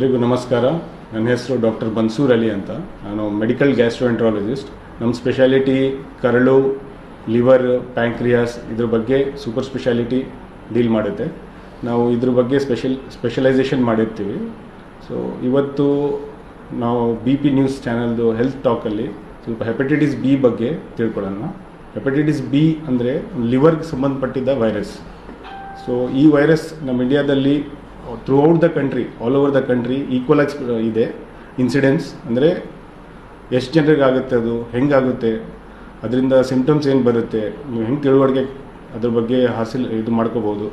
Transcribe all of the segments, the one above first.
ಎಲ್ರಿಗೂ ನಮಸ್ಕಾರ. ನನ್ನ ಹೆಸರು ಡಾಕ್ಟರ್ ಬನ್ಸೂರ್ ಅಲಿ ಅಂತ. ನಾನು ಮೆಡಿಕಲ್ ಗ್ಯಾಸ್ಟ್ರೋಎಂಟ್ರಾಲಜಿಸ್ಟ್. ನಮ್ಮ ಸ್ಪೆಷಾಲಿಟಿ ಕರಳು, ಲಿವರ್, ಪ್ಯಾಂಕ್ರಿಯಾಸ್ ಇದ್ರ ಬಗ್ಗೆ ಸೂಪರ್ ಸ್ಪೆಷಾಲಿಟಿ ಡೀಲ್ ಮಾಡುತ್ತೆ. ನಾವು ಇದ್ರ ಬಗ್ಗೆ ಸ್ಪೆಷಲೈಸೇಷನ್ ಮಾಡಿರ್ತೀವಿ. ಸೊ ಇವತ್ತು ನಾವು BP ನ್ಯೂಸ್ ಚಾನಲ್ದು ಹೆಲ್ತ್ ಟಾಕಲ್ಲಿ ಸ್ವಲ್ಪ ಹೆಪಟೈಟಿಸ್ ಬಿ ಬಗ್ಗೆ ತಿಳ್ಕೊಳ್ಳೋಣ. ಹೆಪಟೈಟಿಸ್ ಬಿ ಅಂದರೆ ಲಿವರ್ಗೆ ಸಂಬಂಧಪಟ್ಟಿದ್ದ ವೈರಸ್. ಸೊ ಈ ವೈರಸ್ ನಮ್ಮ ಇಂಡಿಯಾದಲ್ಲಿ throughout the country, all over the country equal ಆಗಿ ಇದೆ. ಇನ್ಸಿಡೆನ್ಸ್ ಅಂದರೆ ಎಷ್ಟು ಜನರಿಗೆ ಆಗುತ್ತೆ, ಅದು ಹೆಂಗಾಗುತ್ತೆ, ಅದರಿಂದ ಸಿಂಪ್ಟಮ್ಸ್ ಏನು ಬರುತ್ತೆ, ನೀವು ಹೆಂಗೆ ತಿಳುವಳಿಕೆ ಅದ್ರ ಬಗ್ಗೆ ಇದು ಮಾಡ್ಕೋಬೋದು,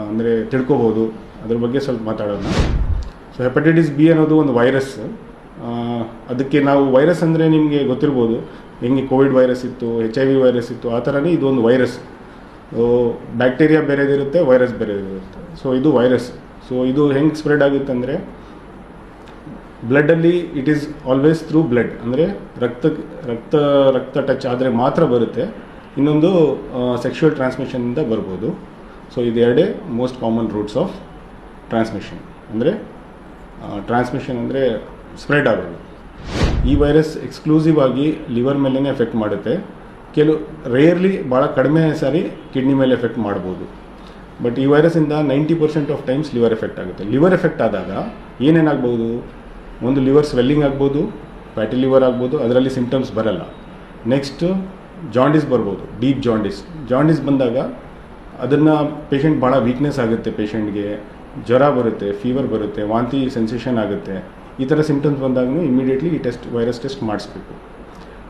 ಅಂದರೆ ತಿಳ್ಕೊಬೋದು, ಅದ್ರ ಬಗ್ಗೆ ಸ್ವಲ್ಪ ಮಾತಾಡೋಣ. ಸೊ ಹೆಪಟೈಟಿಸ್ ಬಿ ಅನ್ನೋದು ಒಂದು ವೈರಸ್. ಅದಕ್ಕೆ ನಾವು ವೈರಸ್ ಅಂದರೆ ನಿಮಗೆ ಗೊತ್ತಿರ್ಬೋದು, ಹೆಂಗೆ ಕೋವಿಡ್ ವೈರಸ್ ಇತ್ತು, HIV ವೈರಸ್ ಇತ್ತು, ಆ ಥರನೇ ಇದು ಒಂದು ವೈರಸ್. ಬ್ಯಾಕ್ಟೀರಿಯಾ ಬೇರೆದಿರುತ್ತೆ, ವೈರಸ್ ಬೇರೆದಿರುತ್ತೆ. ಸೊ ಇದು ವೈರಸ್. ಸೊ ಇದು ಹೆಂಗೆ ಸ್ಪ್ರೆಡ್ ಆಗುತ್ತೆ ಅಂದರೆ ಬ್ಲಡ್ಡಲ್ಲಿ it is always through blood, ಅಂದರೆ ರಕ್ತ ಟಚ್ ಆದರೆ ಮಾತ್ರ ಬರುತ್ತೆ. ಇನ್ನೊಂದು ಸೆಕ್ಷುವಲ್ ಟ್ರಾನ್ಸ್ಮಿಷನಿಂದ ಬರ್ಬೋದು. ಸೊ ಇದೆರಡೇ most common routes of transmission, ಅಂದರೆ ಅಂದರೆ ಸ್ಪ್ರೆಡ್ ಆಗೋದು. ಈ ವೈರಸ್ ಎಕ್ಸ್ಕ್ಲೂಸಿವ್ ಆಗಿ ಲಿವರ್ ಮೇಲೇ ಎಫೆಕ್ಟ್ ಮಾಡುತ್ತೆ. ರೇರ್ಲಿ ಭಾಳ ಕಡಿಮೆ ಸಾರಿ ಕಿಡ್ನಿ ಮೇಲೆ ಎಫೆಕ್ಟ್ ಮಾಡ್ಬೋದು. ಬಟ್ ಈ ವೈರಸ್ಸಿಂದ 90% ಆಫ್ ಟೈಮ್ಸ್ ಲಿವರ್ ಎಫೆಕ್ಟ್ ಆಗುತ್ತೆ. ಲಿವರ್ ಎಫೆಕ್ಟ್ ಆದಾಗ ಏನೇನಾಗ್ಬೋದು, ಒಂದು ಲಿವರ್ ಸ್ವೆಲ್ಲಿಂಗ್ ಆಗ್ಬೋದು, ಫ್ಯಾಟಿ ಲಿವರ್ ಆಗ್ಬೋದು, ಅದರಲ್ಲಿ ಸಿಂಪ್ಟಮ್ಸ್ ಬರಲ್ಲ. ನೆಕ್ಸ್ಟ್ ಜಾಂಡಿಸ್ ಬರ್ಬೋದು, ಡೀಪ್ ಜಾಂಡಿಸ್ ಬಂದಾಗ ಅದನ್ನು ಪೇಷಂಟ್ ಭಾಳ ವೀಕ್ನೆಸ್ ಆಗುತ್ತೆ, ಪೇಷಂಟ್ಗೆ ಜ್ವರ ಬರುತ್ತೆ, ಫೀವರ್ ಬರುತ್ತೆ, ವಾಂತಿ ಸೆನ್ಸೇಷನ್ ಆಗುತ್ತೆ. ಈ ಥರ ಸಿಂಪ್ಟಮ್ಸ್ ಬಂದಾಗೂ ಇಮಿಡಿಯೇಟ್ಲಿ ಈ ವೈರಸ್ ಟೆಸ್ಟ್ ಮಾಡಿಸ್ಬೇಕು.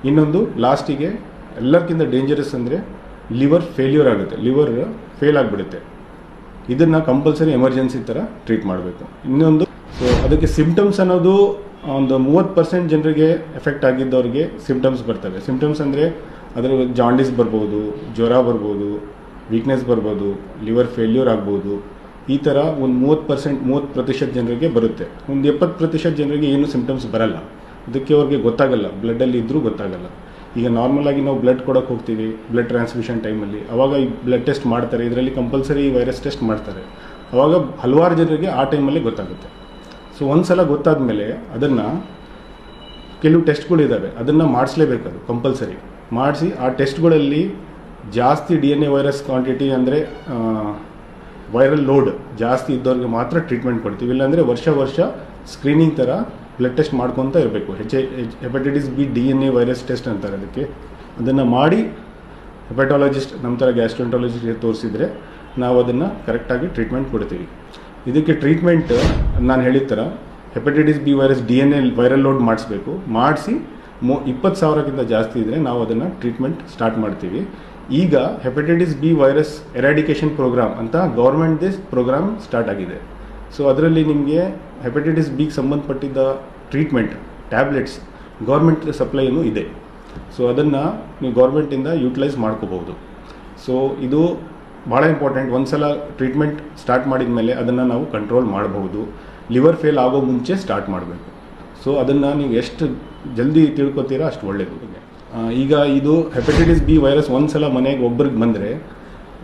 ಇನ್ನೊಂದು ಲಾಸ್ಟಿಗೆ ಎಲ್ಲರಿಗಿಂತ ಡೇಂಜರಸ್ ಅಂದರೆ ಲಿವರ್ ಫೇಲ್ಯೂರ್ ಆಗುತ್ತೆ, ಲಿವರ್ ಫೇಲ್ ಆಗಿಬಿಡುತ್ತೆ. ಇದನ್ನು ಕಂಪಲ್ಸರಿ ಎಮರ್ಜೆನ್ಸಿ ಥರ ಟ್ರೀಟ್ ಮಾಡಬೇಕು. ಇನ್ನೊಂದು, ಸೊ ಅದಕ್ಕೆ ಸಿಂಪ್ಟಮ್ಸ್ ಅನ್ನೋದು ಒಂದು 30% ಜನರಿಗೆ ಎಫೆಕ್ಟ್ ಆಗಿದ್ದವ್ರಿಗೆ ಸಿಂಪ್ಟಮ್ಸ್ ಬರ್ತವೆ. ಸಿಂಪ್ಟಮ್ಸ್ ಅಂದರೆ ಅದರ ಜಾಂಡಿಸ್ ಬರ್ಬೋದು, ಜ್ವರ ಬರ್ಬೋದು, ವೀಕ್ನೆಸ್ ಬರ್ಬೋದು, ಲಿವರ್ ಫೇಲ್ಯೂರ್ ಆಗ್ಬೋದು. ಈ ಥರ ಒಂದು 30% ಜನರಿಗೆ ಬರುತ್ತೆ. ಒಂದು 70% ಜನರಿಗೆ ಏನು ಸಿಂಪ್ಟಮ್ಸ್ ಬರಲ್ಲ. ಅದಕ್ಕೆ ಅವ್ರಿಗೆ ಗೊತ್ತಾಗಲ್ಲ, ಬ್ಲಡ್ಡಲ್ಲಿ ಇದ್ದರೂ ಗೊತ್ತಾಗಲ್ಲ. ಈಗ ನಾರ್ಮಲಾಗಿ ನಾವು ಬ್ಲಡ್ ಕೊಡೋಕೆ ಹೋಗ್ತೀವಿ, ಬ್ಲಡ್ ಟ್ರಾನ್ಸ್ಫ್ಯೂಷನ್ ಟೈಮಲ್ಲಿ, ಅವಾಗ ಈ ಬ್ಲಡ್ ಟೆಸ್ಟ್ ಮಾಡ್ತಾರೆ. ಇದರಲ್ಲಿ ಕಂಪಲ್ಸರಿ ವೈರಸ್ ಟೆಸ್ಟ್ ಮಾಡ್ತಾರೆ. ಅವಾಗ ಹಲವಾರು ಜನರಿಗೆ ಆ ಟೈಮಲ್ಲಿ ಗೊತ್ತಾಗುತ್ತೆ. ಸೊ ಒಂದು ಸಲ ಗೊತ್ತಾದ ಮೇಲೆ ಅದನ್ನು ಕೆಲವು ಟೆಸ್ಟ್ಗಳಿದ್ದಾವೆ, ಅದನ್ನು ಮಾಡಿಸ್ಲೇಬೇಕು. ಅದು ಕಂಪಲ್ಸರಿ ಮಾಡಿಸಿ ಆ ಟೆಸ್ಟ್ಗಳಲ್ಲಿ ಜಾಸ್ತಿ DNA ವೈರಸ್ ಕ್ವಾಂಟಿಟಿ, ಅಂದರೆ ವೈರಲ್ ಲೋಡ್ ಜಾಸ್ತಿ ಇದ್ದವ್ರಿಗೆ ಮಾತ್ರ ಟ್ರೀಟ್ಮೆಂಟ್ ಕೊಡ್ತೀವಿ. ಇಲ್ಲಾಂದರೆ ವರ್ಷ ಸ್ಕ್ರೀನಿಂಗ್ ಥರ ಬ್ಲಡ್ ಟೆಸ್ಟ್ ಮಾಡ್ಕೊತ ಇರಬೇಕು. Hepatitis B DNA virus test ಅಂತಾರೆ ಅದಕ್ಕೆ. ಅದನ್ನು ಮಾಡಿ ಹೆಪಟಾಲಜಿಸ್ಟ್, ನಮ್ಮ ಥರ ಗ್ಯಾಸ್ಟ್ರೋಎಂಟ್ರಾಲಜಿಸ್ಟ್ಗೆ ತೋರಿಸಿದರೆ ನಾವು ಅದನ್ನು ಕರೆಕ್ಟಾಗಿ ಟ್ರೀಟ್ಮೆಂಟ್ ಕೊಡ್ತೀವಿ. ಇದಕ್ಕೆ ಟ್ರೀಟ್ಮೆಂಟ್ ನಾನು ಹೇಳಿದ ಥರ hepatitis B virus DNA viral load ಮಾಡಿಸ್ಬೇಕು. ಮಾಡಿಸಿ 20,000ಕ್ಕಿಂತ ಜಾಸ್ತಿ ಇದ್ದರೆ ನಾವು ಅದನ್ನು ಟ್ರೀಟ್ಮೆಂಟ್ ಸ್ಟಾರ್ಟ್ ಮಾಡ್ತೀವಿ. ಈಗ hepatitis B virus eradication program ಅಂತ ಗೌರ್ಮೆಂಟ್ದೇ ಪ್ರೋಗ್ರಾಮ್ ಸ್ಟಾರ್ಟ್ ಆಗಿದೆ. ಸೊ ಅದರಲ್ಲಿ ನಿಮಗೆ ಹೆಪಟೈಟಿಸ್ ಬಿಗೆ ಸಂಬಂಧಪಟ್ಟಿದ್ದ ಟ್ರೀಟ್ಮೆಂಟ್ ಟ್ಯಾಬ್ಲೆಟ್ಸ್ ಗೌರ್ಮೆಂಟ್ ಸಪ್ಲೈನೂ ಇದೆ. ಸೊ ಅದನ್ನು ನೀವು ಗೌರ್ಮೆಂಟಿಂದ ಯೂಟಿಲೈಸ್ ಮಾಡ್ಕೋಬೋದು. ಸೊ ಇದು ಭಾಳ ಇಂಪಾರ್ಟೆಂಟ್. ಒಂದು ಸಲ ಟ್ರೀಟ್ಮೆಂಟ್ ಸ್ಟಾರ್ಟ್ ಮಾಡಿದ ಮೇಲೆ ಅದನ್ನು ನಾವು ಕಂಟ್ರೋಲ್ ಮಾಡಬಹುದು. ಲಿವರ್ ಫೇಲ್ ಆಗೋ ಮುಂಚೆ ಸ್ಟಾರ್ಟ್ ಮಾಡಬೇಕು. ಸೊ ಅದನ್ನು ನೀವು ಎಷ್ಟು ಜಲ್ದಿ ತಿಳ್ಕೊತೀರಾ ಅಷ್ಟು ಒಳ್ಳೆಯದು. ಈಗ ಇದು ಹೆಪಟೈಟಿಸ್ ಬಿ ವೈರಸ್ ಒಂದು ಸಲ ಮನೆಗೆ ಒಬ್ಬರಿಗೆ ಬಂದರೆ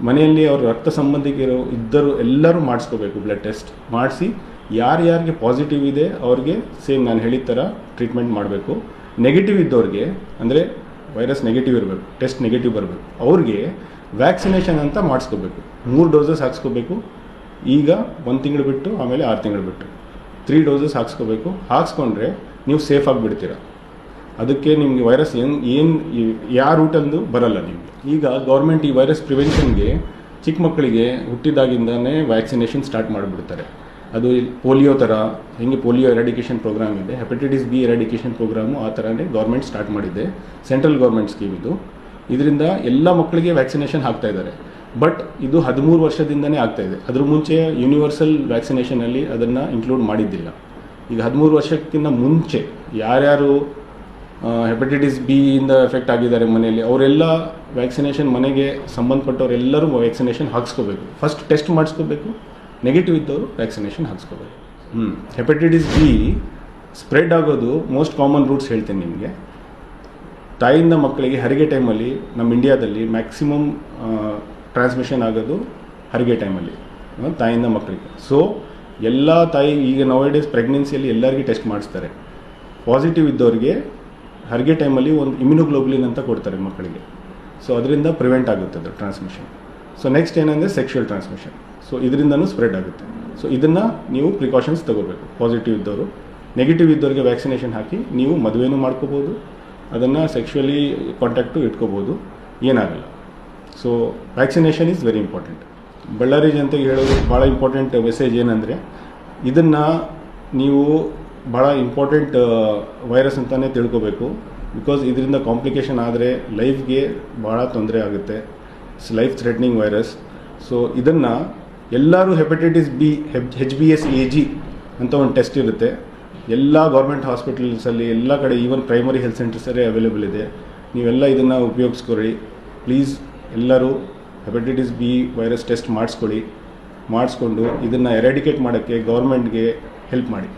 ಮನೆಯಲ್ಲಿ ಅವ್ರ ರಕ್ತ ಸಂಬಂಧಿಕರು ಇದ್ದರು ಎಲ್ಲರೂ ಮಾಡಿಸ್ಕೋಬೇಕು. ಬ್ಲಡ್ ಟೆಸ್ಟ್ ಮಾಡಿಸಿ ಯಾರ್ಯಾರಿಗೆ ಪಾಸಿಟಿವ್ ಇದೆ ಅವ್ರಿಗೆ ಸೇಮ್ ನಾನು ಹೇಳಿದ ಥರ ಟ್ರೀಟ್ಮೆಂಟ್ ಮಾಡಬೇಕು. ನೆಗೆಟಿವ್ ಇದ್ದವ್ರಿಗೆ, ಅಂದರೆ ವೈರಸ್ ನೆಗೆಟಿವ್ ಇರಬೇಕು, ಟೆಸ್ಟ್ ನೆಗೆಟಿವ್ ಬರಬೇಕು, ಅವ್ರಿಗೆ ವ್ಯಾಕ್ಸಿನೇಷನ್ ಅಂತ ಮಾಡಿಸ್ಕೋಬೇಕು. 3 ಡೋಸಸ್ ಹಾಕ್ಸ್ಕೋಬೇಕು. ಈಗ 1 ತಿಂಗಳು ಬಿಟ್ಟು, ಆಮೇಲೆ 6 ತಿಂಗಳು ಬಿಟ್ಟು 3 ಡೋಸಸ್ ಹಾಕ್ಸ್ಕೋಬೇಕು. ಹಾಕ್ಸ್ಕೊಂಡ್ರೆ ನೀವು ಸೇಫ್ ಆಗಿಬಿಡ್ತೀರ. ಅದಕ್ಕೆ ನಿಮಗೆ ವೈರಸ್ ಯಾವ ರೂಟಂದು ಬರಲ್ಲ ನಿಮಗೆ. ಈಗ ಗೌರ್ಮೆಂಟ್ ಈ ವೈರಸ್ ಪ್ರಿವೆನ್ಷನ್ಗೆ ಚಿಕ್ಕ ಮಕ್ಕಳಿಗೆ ಹುಟ್ಟಿದಾಗಿಂದನೇ ವ್ಯಾಕ್ಸಿನೇಷನ್ ಸ್ಟಾರ್ಟ್ ಮಾಡಿಬಿಡ್ತಾರೆ. ಅದು ಪೋಲಿಯೋ ಥರ, ಹೆಂಗೆ ಪೋಲಿಯೋ ಎರಾಡಿಕೇಷನ್ ಪ್ರೋಗ್ರಾಮ್ ಇದೆ, ಹೆಪಟೈಟಿಸ್ ಬಿ ಎರಾಡಿಕೇಷನ್ ಪ್ರೋಗ್ರಾಮು ಆ ಥರನೇ ಗೌರ್ಮೆಂಟ್ ಸ್ಟಾರ್ಟ್ ಮಾಡಿದೆ. ಸೆಂಟ್ರಲ್ ಗೌರ್ಮೆಂಟ್ ಸ್ಕೀಮ್ ಇದು. ಇದರಿಂದ ಎಲ್ಲ ಮಕ್ಕಳಿಗೆ ವ್ಯಾಕ್ಸಿನೇಷನ್ ಹಾಕ್ತಾ ಇದ್ದಾರೆ. ಬಟ್ ಇದು 13 ವರ್ಷದಿಂದನೇ ಆಗ್ತಾಯಿದೆ. ಅದ್ರ ಮುಂಚೆ ಯೂನಿವರ್ಸಲ್ ವ್ಯಾಕ್ಸಿನೇಷನಲ್ಲಿ ಅದನ್ನು ಇನ್ಕ್ಲೂಡ್ ಮಾಡಿದ್ದಿಲ್ಲ. ಈಗ 13 ವರ್ಷಕ್ಕಿಂತ ಮುಂಚೆ ಯಾರ್ಯಾರು ಹೆಪಟೈಟಿಸ್ ಬಿ ಇಂದ ಎಫೆಕ್ಟ್ ಆಗಿದ್ದಾರೆ ಮನೆಯಲ್ಲಿ, ಅವರೆಲ್ಲ ವ್ಯಾಕ್ಸಿನೇಷನ್, ಮನೆಗೆ ಸಂಬಂಧಪಟ್ಟವರೆಲ್ಲರೂ ವ್ಯಾಕ್ಸಿನೇಷನ್ ಹಾಕ್ಸ್ಕೋಬೇಕು. ಫಸ್ಟ್ ಟೆಸ್ಟ್ ಮಾಡಿಸ್ಕೋಬೇಕು. ನೆಗೆಟಿವ್ ಇದ್ದವರು ವ್ಯಾಕ್ಸಿನೇಷನ್ ಹಾಕ್ಸ್ಕೋಬೇಕು. ಹೆಪಟೈಟಿಸ್ ಬಿ ಸ್ಪ್ರೆಡ್ ಆಗೋದು ಮೋಸ್ಟ್ ಕಾಮನ್ ರೂಟ್ಸ್ ಹೇಳ್ತೀನಿ ನಿಮಗೆ. ತಾಯಿಯಿಂದ ಮಕ್ಕಳಿಗೆ ಹೆರಿಗೆ ಟೈಮಲ್ಲಿ ನಮ್ಮ ಇಂಡಿಯಾದಲ್ಲಿ ಮ್ಯಾಕ್ಸಿಮಮ್ ಟ್ರಾನ್ಸ್ಮಿಷನ್ ಆಗೋದು ಹೆರಿಗೆ ಟೈಮಲ್ಲಿ, ತಾಯಿಯಿಂದ ಮಕ್ಕಳಿಗೆ. ಸೊ ಎಲ್ಲ ತಾಯಿ ಈಗ ನೌಡೇಸ್ ಪ್ರೆಗ್ನೆನ್ಸಿಯಲ್ಲಿ ಎಲ್ಲರಿಗೂ ಟೆಸ್ಟ್ ಮಾಡಿಸ್ತಾರೆ. ಪಾಸಿಟಿವ್ ಇದ್ದವ್ರಿಗೆ ಹರಿಗೆ ಟೈಮಲ್ಲಿ ಒಂದು ಇಮ್ಯುನೋಗ್ಲೋಬುಲಿನ್ ಅಂತ ಕೊಡ್ತಾರೆ ಮಕ್ಕಳಿಗೆ. ಸೊ ಅದರಿಂದ ಪ್ರಿವೆಂಟ್ ಆಗುತ್ತೆ ಅದು ಟ್ರಾನ್ಸ್ಮಿಷನ್. ಸೊ ನೆಕ್ಸ್ಟ್ ಏನಂದರೆ ಸೆಕ್ಷುವಲ್ ಟ್ರಾನ್ಸ್ಮಿಷನ್. ಸೊ ಇದರಿಂದನೂ ಸ್ಪ್ರೆಡ್ ಆಗುತ್ತೆ. ಸೊ ಇದನ್ನು ನೀವು ಪ್ರಿಕಾಷನ್ಸ್ ತಗೋಬೇಕು. ಪಾಸಿಟಿವ್ ಇದ್ದವರು, ನೆಗೆಟಿವ್ ಇದ್ದವ್ರಿಗೆ ವ್ಯಾಕ್ಸಿನೇಷನ್ ಹಾಕಿ ನೀವು ಮದುವೆನೂ ಮಾಡ್ಕೋಬೋದು, ಅದನ್ನು ಸೆಕ್ಷುವಲಿ ಕಾಂಟ್ಯಾಕ್ಟು ಇಟ್ಕೋಬೋದು, ಏನಾಗಲ್ಲ. So vaccination is very important. Ballari ಜನತೆಗೆ ಹೇಳೋದು ಭಾಳ ಇಂಪಾರ್ಟೆಂಟ್ ಮೆಸೇಜ್ ಏನಂದರೆ, ಇದನ್ನು ನೀವು ಭಾಳ ಇಂಪಾರ್ಟೆಂಟ್ ವೈರಸ್ ಅಂತಲೇ ತಿಳ್ಕೋಬೇಕು. ಬಿಕಾಸ್ ಇದರಿಂದ ಕಾಂಪ್ಲಿಕೇಶನ್ ಆದರೆ ಲೈಫ್ಗೆ ಭಾಳ ತೊಂದರೆ ಆಗುತ್ತೆ. It's life threatening virus. So ಇದನ್ನು ಎಲ್ಲರೂ ಹೆಪಟೈಟಿಸ್ ಬಿ HBsAg ಅಂತ ಒಂದು ಟೆಸ್ಟ್ ಇರುತ್ತೆ. ಎಲ್ಲ ಗೌರ್ಮೆಂಟ್ ಹಾಸ್ಪಿಟಲ್ಸಲ್ಲಿ ಎಲ್ಲ ಕಡೆ, ಈವನ್ ಪ್ರೈಮರಿ ಹೆಲ್ತ್ ಸೆಂಟರ್ಸಲ್ಲೇ ಅವೈಲೇಬಲ್ ಇದೆ. ನೀವೆಲ್ಲ ಇದನ್ನು ಉಪಯೋಗಿಸ್ಕೊಳಿ ಪ್ಲೀಸ್. ಎಲ್ಲರೂ ಹೆಪಟೈಟಿಸ್ ಬಿ ವೈರಸ್ ಟೆಸ್ಟ್ ಮಾಡಿಸ್ಕೊಂಡು ಇದನ್ನು ಎರಾಡಿಕೇಟ್ ಮಾಡೋಕ್ಕೆ ಗೌರ್ಮೆಂಟ್ಗೆ ಹೆಲ್ಪ್ ಮಾಡಿ.